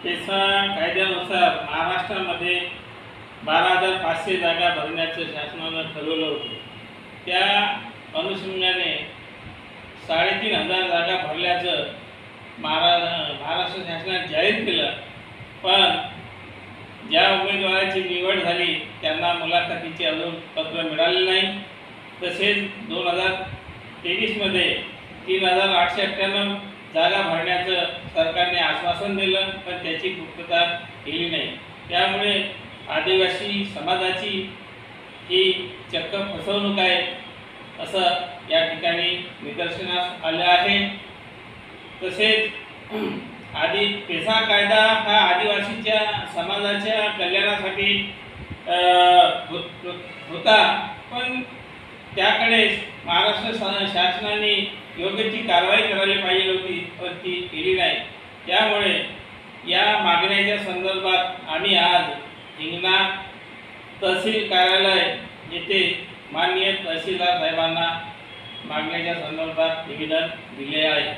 PESA कायद्यानुसार महाराष्ट्रामध्ये 12,500 जागा भरण्याचं शासनानं ठरवलं होतं। त्या अनुषंगाने 3,500 जागा भरल्याचं महाराष्ट्र शासनाने जाहीर केलं। पण ज्या उमेदवाराची निवड झाली त्यांना मुलाखतीचे अजून पत्र मिळाले नाही। तसेच 2023 मध्ये 3,898 जागा भरण्याचं सरकारने आश्वासन दिलं, पण त्याची पूर्तता केली नाही। त्यामुळे आदिवासी समाजाची ही चक्क फसवणूक आहे असं या ठिकाणी निदर्शनास आलं आहे। तसेच पेसा कायदा हा आदिवासीच्या समाजाच्या कल्याणासाठी होता, पण त्याकडे महाराष्ट्र शासनाने योग्य ती कारवाई करायला पाहिजे होती, पण ती केली नाही। त्यामुळे या मागण्याच्या संदर्भात आम्ही आज हिंगणा तहसील कार्यालय येथे माननीय तहसीलदार साहेबांना मागण्याच्या संदर्भात निवेदन दिले आहे।